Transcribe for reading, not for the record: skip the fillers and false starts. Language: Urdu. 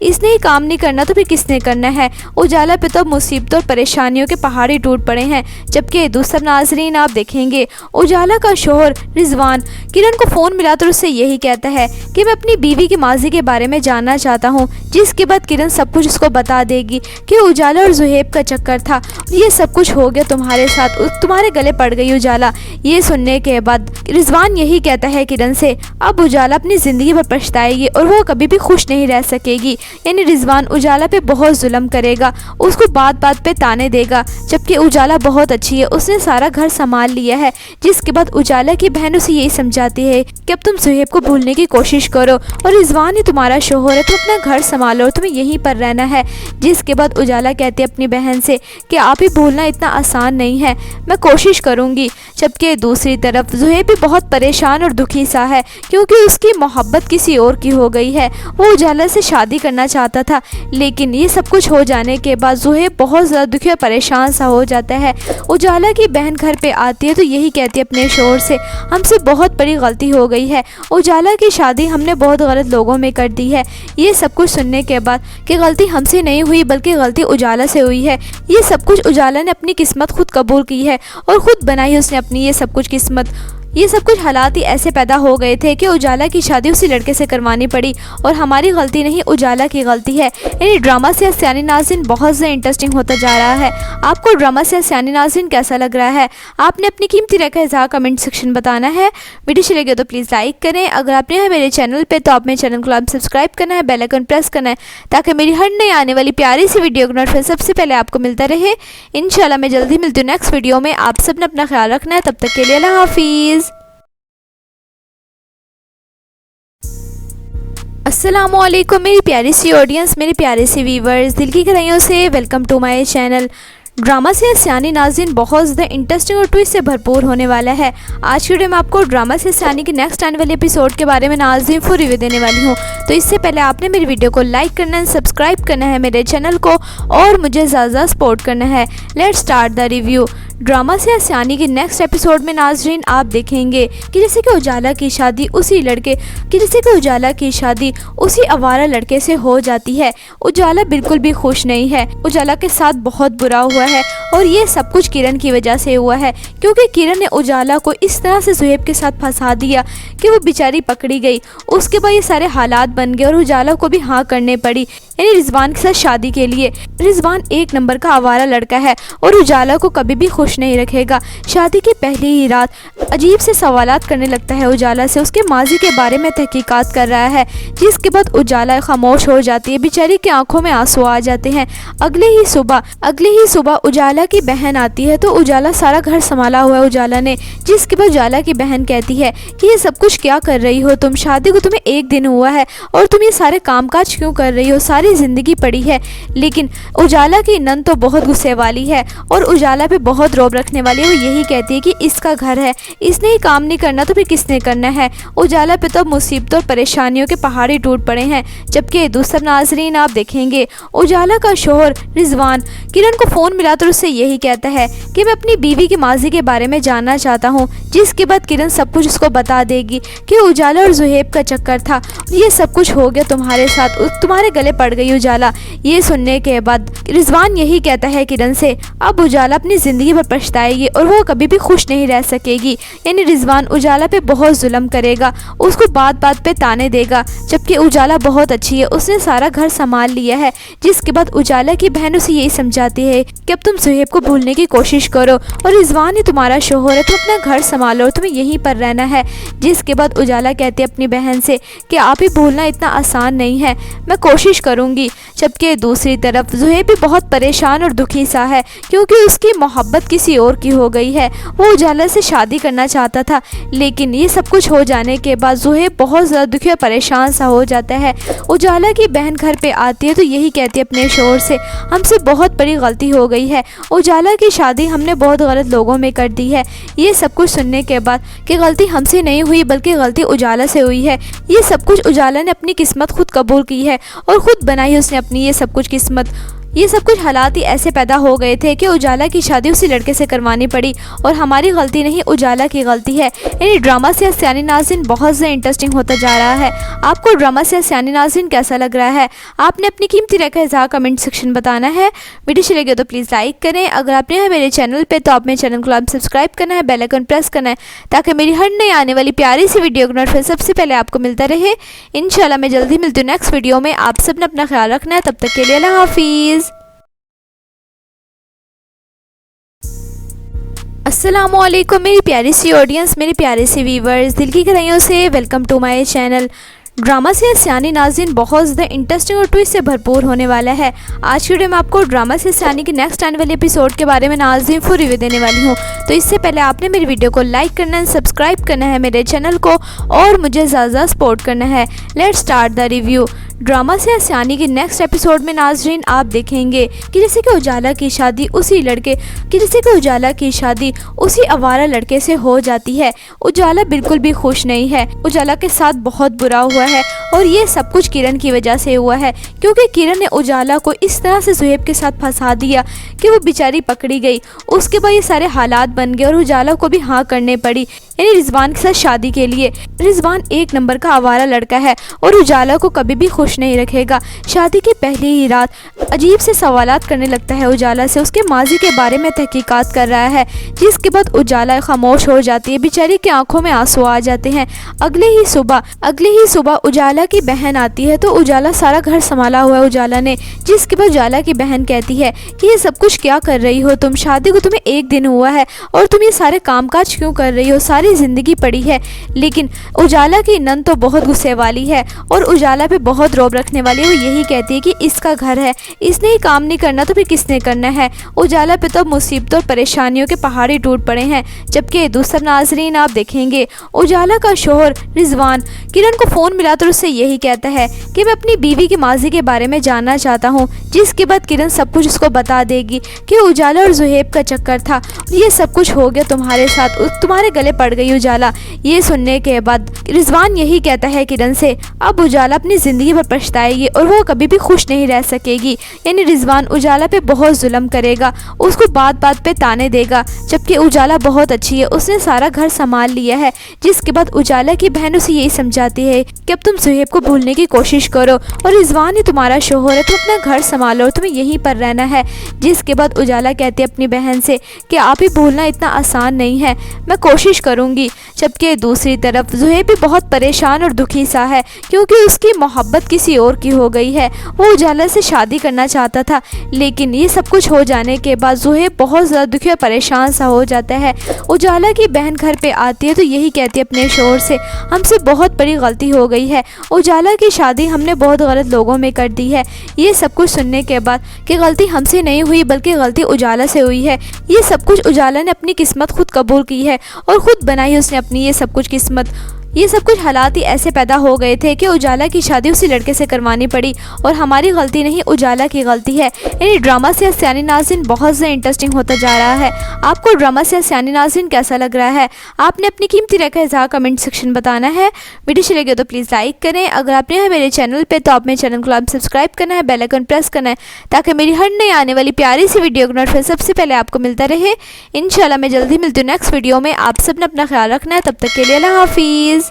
اس نے ہی کام نہیں کرنا تو پھر کس نے کرنا ہے۔ اجالا پہ تو مصیبتوں اور پریشانیوں کے پہاڑی ٹوٹ پڑے ہیں، جبکہ دوسرا ناظرین آپ دیکھیں گے اجالا کا شوہر رضوان کرن کو فون ملا تو اس سے یہی کہتا ہے کہ میں اپنی بیوی کے ماضی کے بارے میں جاننا چاہتا ہوں، جس کے بعد کرن سب کچھ اس کو بتا دے گی کہ اجالا اور زہیب کا چکر تھا، یہ سب کچھ ہو گیا تمہارے ساتھ، تمہارے گلے پڑ گئی اجالا۔ یہ سننے کے بعد رضوان یہی کہتا ہے کرن سے اب اجالا اپنی زندگی پر پچھتائے گی اور وہ کبھی بھی خوش نہیں رہ سکے گی، یعنی رضوان اجالا پہ بہت ظلم کرے گا، اس کو بات بات پہ تانے دے گا، جبکہ اجالا بہت اچھی ہے، اس نے سارا گھر سنبھال لیا ہے۔ جس کے بعد اجالا کی بہن اسے یہی سمجھاتی ہے کہ اب تم زہیب کو بھولنے کی کوشش کرو اور رضوان ہی تمہارا شوہر ہے، تم اپنا گھر سنبھالو اور تمہیں یہیں پر رہنا ہے۔ جس کے بعد اجالا کہتی ہے اپنی بہن سے کہ آپ ہی بھولنا اتنا آسان نہیں ہے، میں کوشش کروں گی۔ جبکہ دوسری طرف زہیب بھی بہت پریشان اور دکھی سا ہے، کیونکہ اس کی محبت کسی اور کی ہو گئی ہے، وہ اجالا سے شادی کرنا چاہتا تھا، لیکن یہ سب کچھ ہو جانے کے بعد زہیب بہت زیادہ دکھی اور پریشان سا ہو جاتا ہے۔ اجالا کی بہن گھر پہ آتی ہے تو یہی کہتی ہے اپنے شوہر سے ہم سے بہت بڑی غلطی ہو گئی ہے، اجالا کی شادی ہم نے بہت غلط لوگوں میں کر دی ہے۔ یہ سب کچھ سننے کے بعد کہ غلطی ہم سے نہیں ہوئی بلکہ غلطی اجالا سے ہوئی ہے، یہ سب کچھ اجالا نے اپنی قسمت خود قبول کی ہے اور خود بنائی اس نے اپنی یہ سب کچھ قسمت۔ یہ سب کچھ حالات ہی ایسے پیدا ہو گئے تھے کہ اجالا کی شادی اسی لڑکے سے کروانی پڑی اور ہماری غلطی نہیں، اجالا کی غلطی ہے۔ یعنی ڈرامہ سے سیانی ناظرین بہت زیادہ انٹرسٹنگ ہوتا جا رہا ہے۔ آپ کو ڈرامہ سے سیانی ناظرین کیسا لگ رہا ہے؟ آپ نے اپنی قیمتی رائے کا اظہار کمنٹ سیکشن بتانا ہے۔ ویڈیو اچھی لگے تو پلیز لائک کریں، اگر آپ نے میرے چینل پہ تو آپ میرے چینل کو سبسکرائب کرنا ہے، بیل آئیکن پریس کرنا ہے تاکہ میری ہر نئی آنے والی پیاری سی ویڈیو کا نوٹیفیکیشن سب سے پہلے آپ کو ملتا رہے۔ انشاءاللہ میں جلدی ملتی ہوں نیکسٹ ویڈیو میں، آپ سب نے اپنا خیال رکھنا ہے، تب تک کے لیے اللہ حافظ۔ السلام علیکم میری پیاری سی آڈینس، میرے پیارے سے ویورز، دل کی گہرائیوں سے welcome to my channel. Drama سے سیانی ناظرین بہت زیادہ انٹرسٹنگ اور ٹوئسٹ سے بھرپور ہونے والا ہے۔ آج کی ویڈیو میں آپ کو ڈرامہ سے سیانی کی نیکسٹ آنے والے ایپیسوڈ کے بارے میں ناظرین فل ریویو دینے والی ہوں، تو اس سے پہلے آپ نے میری ویڈیو کو لائک کرنا ہے، سبسکرائب کرنا ہے میرے چینل کو اور مجھے زیادہ سپورٹ کرنا ہے۔ Let's start the review. Drama سے سیانی کی نیکسٹ ایپیسوڈ میں ناظرین آپ دیکھیں گے کہ جیسے کہ اجالا کی شادی اسی آوارہ لڑکے سے ہو جاتی ہے۔ اجالا بالکل بھی خوش نہیں ہے، اجالا کے ساتھ بہت برا ہوا ہے اور یہ سب کچھ کرن کی وجہ سے ہوا ہے، کیونکہ کرن نے اجالا کو اس طرح سے زہیب کے ساتھ پھنسا دیا کہ وہ بیچاری پکڑی گئی۔ اس کے بعد یہ سارے حالات بن گئے اور اجالا کو بھی ہاں کرنے پڑی، یعنی رضوان کے ساتھ شادی کے لیے۔ رضوان ایک نمبر کا آوارہ لڑکا ہے اور اجالا کو کبھی بھی خوش نہیں رکھے گا۔ شادی کی پہلی ہی رات عجیب سے سوالات کرنے لگتا ہے اجالا سے، اس کے ماضی کے بارے میں تحقیقات کر رہا ہے، جس کے بعد اجالا خاموش ہو جاتی ہے، بیچاری کی آنکھوں میں آنسو آ جاتے ہیں۔ اگلے ہی صبح اجالا کی بہن آتی ہے تو اجالا سارا گھر سنبھالا ہوا ہے اجالا نے، جس کے بعد اجالا کی بہن کہتی ہے کہ یہ سب کچھ کیا کر رہی ہو تم، شادی کو تمہیں ایک دن ہوا ہے اور تم یہ سارے کام کاج کیوں کر رہی ہو، ساری زندگی پڑی ہے۔ لیکن اجالا کی نند تو بہت غصے والی ہے اور اجالا پہ بہت روب رکھنے والی ہے، وہ یہی کہتی ہے کہ اس کا گھر ہے، اس نے ہی کام نہیں کرنا تو پھر کس نے کرنا ہے۔ اجالا پہ تو مصیبتوں اور پریشانیوں کے پہاڑی ٹوٹ پڑے ہیں، جبکہ دوسرا ناظرین آپ دیکھیں گے اجالا کا شوہر رضوان کرن کو فون ملا تو اس سے یہی کہتا ہے کہ میں اپنی بیوی کے ماضی کے بارے میں جاننا چاہتا ہوں، جس کے بعد کرن سب کچھ اس کو بتا دے گی کہ اجالا اور زہیب کا چکر تھا، یہ سب کچھ ہو گیا تمہارے ساتھ، تمہارے گلے پڑ گئی اجالا۔ یہ سننے کے بعد رضوان یہی کہتا ہے کرن سے اب اجالا اپنی زندگی پر پچھتائے گی اور وہ کبھی بھی خوش نہیں رہ سکے گی، یعنی رضوان اجالا پہ بہت ظلم کرے گا، اس کو بات بات پہ تانے دے گا، جبکہ اجالا بہت اچھی ہے، اس نے سارا گھر سنبھال لیا ہے۔ جس کے بعد اجالا کی بہن اسے یہی سمجھاتی ہے کہ اب تم زہیب کو بھولنے کی کوشش کرو اور رضوان ہی تمہارا شوہر ہے، تم اپنا گھر سنبھالو اور تمہیں یہیں پر رہنا ہے۔ جس کے بعد اجالا کہتی ہے اپنی بہن سے کہ آپ ہی بھولنا اتنا آسان نہیں ہے، میں کوشش کروں گی۔ جبکہ دوسری طرف زہیب بھی بہت پریشان اور دکھی سا ہے، کیونکہ اس کی محبت کسی اور کی ہو گئی ہے، وہ اجالا سے شادی کرنا چاہتا تھا، لیکن یہ سب کچھ ہو جانے کے بعد زہیب بہت زیادہ دکھی اور پریشان سا ہو جاتا ہے۔ اجالا کی بہن گھر پہ آتی ہے تو یہی کہتی ہے اپنے شوہر سے ہم سے بہت بڑی غلطی ہو گئی ہے، اجالا کی شادی ہم نے بہت غلط لوگوں میں کر دی ہے۔ یہ سب کچھ سننے کے بعد کہ غلطی ہم سے نہیں ہوئی بلکہ غلطی اجالا سے ہوئی ہے، یہ سب کچھ اجالا نے اپنی قسمت خود قبول کی ہے اور خود بنائی اس نے اپنی یہ سب کچھ قسمت۔ یہ سب کچھ حالات ہی ایسے پیدا ہو گئے تھے کہ اجالا کی شادی اسی لڑکے سے کروانی پڑی اور ہماری غلطی نہیں اجالا کی غلطی ہے۔ یعنی ڈرامہ سے سیانی ناظرین بہت زیادہ انٹرسٹنگ ہوتا جا رہا ہے۔ آپ کو ڈرامہ سے سیانی ناظرین کیسا لگ رہا ہے؟ آپ نے اپنی قیمتی رائے کا اظہار کمنٹ سیکشن بتانا ہے۔ ویڈیو اچھی لگے تو پلیز لائک کریں۔ اگر آپ نے میرے چینل پہ تو آپ میرے چینل کو سبسکرائب کرنا ہے، بیل آئیکن پریس کرنا ہے تاکہ میری ہر نئی آنے والی پیاری سی ویڈیو کا نوٹیفیکیشن سب سے پہلے آپ کو ملتا رہے۔ انشاءاللہ میں جلدی ملتی ہوں نیکسٹ ویڈیو میں۔ آپ سب نے اپنا خیال رکھنا ہے، تب تک کے لیے اللہ حافظ۔ السلام علیکم میری پیاری سی آڈینس، میرے پیارے سے ویورز، دل کی گہرائیوں سے welcome to my channel. Drama سے سیانی ناظرین بہت زیادہ انٹرسٹنگ اور ٹوئسٹ سے بھرپور ہونے والا ہے۔ آج کی ویڈیو میں آپ کو ڈرامہ سے سیانی کی نیکسٹ آنے والے ایپیسوڈ کے بارے میں ناظرین فل ریویو دینے والی ہوں۔ تو اس سے پہلے آپ نے میری ویڈیو کو لائک کرنا ہے، سبسکرائب کرنا ہے میرے چینل کو اور مجھے زیادہ سپورٹ کرنا ہے۔ Let's start the review. Drama سے سیانی کی نیکسٹ ایپیسوڈ میں ناظرین آپ دیکھیں گے کہ جیسے کہ اجالا کی شادی اسی آوارہ لڑکے سے ہو جاتی ہے۔ اجالا بالکل بھی خوش نہیں ہے، اجالا کے ساتھ بہت برا ہوا ہے اور یہ سب کچھ کرن کی وجہ سے ہوا ہے، کیونکہ کرن نے اجالا کو اس طرح سے زہیب کے ساتھ پھنسا دیا کہ وہ بیچاری پکڑی گئی۔ اس کے بعد یہ سارے حالات بن گئے اور اجالا کو بھی ہاں کرنے پڑی، یعنی رضوان کے ساتھ شادی کے لیے۔ رضوان ایک نمبر کا آوارہ لڑکا ہے اور اجالا کو کبھی بھی خوش نہیں رکھے گا۔ شادی کی پہلی ہی رات عجیب سے سوالات کرنے لگتا ہے اجالا سے، اس کے ماضی کے بارے میں تحقیقات کر رہا ہے، جس کے بعد اجالا خاموش ہو جاتی ہے، بیچاری کی آنکھوں میں آنسو آ جاتے ہیں۔ اگلے ہی صبح اجالا کی بہن آتی ہے تو اجالا سارا گھر سنبھالا ہوا ہے اجالا نے، جس کے بعد اجالا کی بہن کہتی ہے کہ یہ سب کچھ کیا کر رہی ہو تم، شادی کو تمہیں ایک دن ہوا ہے اور تم یہ سارے کام کاج کیوں کر رہی ہو، ساری زندگی پڑی ہے۔ لیکن اجالا کی نند تو بہت غصے والی ہے اور اجالا پہ بہت روب رکھنے والی ہے۔ وہ یہی کہتی ہے کہ اس کا گھر ہے، اس نے ہی کام نہیں کرنا تو پھر کس نے کرنا ہے۔ اجالا پہ تو مصیبتوں اور پریشانیوں کے پہاڑی ٹوٹ پڑے ہیں۔ جبکہ دوسرا ناظرین آپ دیکھیں گے اجالا کا شوہر رضوان کرن کو فون ملا تو اس سے یہی کہتا ہے کہ میں اپنی بیوی کے ماضی کے بارے میں جاننا چاہتا ہوں، جس کے بعد کرن سب کچھ اس کو بتا دے گی کہ اجالا اور زہیب کا چکر تھا، یہ سب کچھ ہو گیا تمہارے ساتھ، تمہارے گلے پڑ گئی اجالا۔ یہ سننے کے بعد رضوان یہی کہتا ہے کرن سے اب اجالا اپنی زندگی پر پچھتائے گی اور وہ کبھی بھی خوش نہیں رہ سکے گی، یعنی رضوان اجالا پہ بہت ظلم کرے گا، اس کو بات بات پہ تانے دے گا، جبکہ اجالا بہت اچھی ہے، اس نے سارا گھر سنبھال لیا ہے۔ جس کے بعد اجالا کی بہن اسے یہی سمجھاتی ہے کہ اب تم زہیب کو بھولنے کی کوشش کرو اور رضوان ہی تمہارا شوہر ہے، تم اپنا گھر سنبھالو اور تمہیں یہیں پر رہنا ہے۔ جس کے بعد اجالا کہتی ہے اپنی بہن سے کہ آپ ہی بھولنا اتنا آسان نہیں ہے، میں کوشش کروں گی۔ جبکہ دوسری طرف زہیب بھی بہت پریشان اور دکھی سا ہے، کیونکہ اس کی محبت کسی اور کی ہو گئی ہے۔ وہ اجالا سے شادی کرنا چاہتا تھا، لیکن یہ سب کچھ ہو جانے کے بعد زہیب بہت زیادہ دکھی اور پریشان سا ہو جاتا ہے۔ اجالا کی بہن گھر پہ آتی ہے تو یہی کہتی ہے اپنے شوہر سے ہم سے بہت بڑی غلطی ہو گئی ہے، اجالا کی شادی ہم نے بہت غلط لوگوں میں کر دی ہے۔ یہ سب کچھ سننے کے بعد کہ غلطی ہم سے نہیں ہوئی بلکہ غلطی اجالا سے ہوئی ہے، یہ سب کچھ اجالا نے اپنی قسمت خود قبول کی ہے اور خود بنائی اس نے اپنی یہ سب کچھ قسمت۔ یہ سب کچھ حالات ہی ایسے پیدا ہو گئے تھے کہ اجالا کی شادی اسی لڑکے سے کروانی پڑی اور ہماری غلطی نہیں اجالا کی غلطی ہے۔ یعنی ڈرامہ سے سیانی ناظرین بہت زیادہ انٹرسٹنگ ہوتا جا رہا ہے۔ آپ کو ڈرامہ سے سیانی ناظرین کیسا لگ رہا ہے؟ آپ نے اپنی قیمتی رائے کا اظہار کمنٹ سیکشن بتانا ہے۔ ویڈیو اچھی لگے تو پلیز لائک کریں۔ اگر آپ نے میرے چینل پہ تو آپ میرے چینل کو سبسکرائب کرنا ہے، بیل آئیکن پریس کرنا ہے تاکہ میری ہر نئی آنے والی پیاری سی ویڈیو کا نوٹیفیکیشن سب سے پہلے آپ کو ملتا رہے۔ انشاءاللہ میں جلدی ملتی ہوں نیکسٹ ویڈیو میں۔ آپ سب نے اپنا خیال رکھنا ہے، تب تک کے لیے اللہ حافظ۔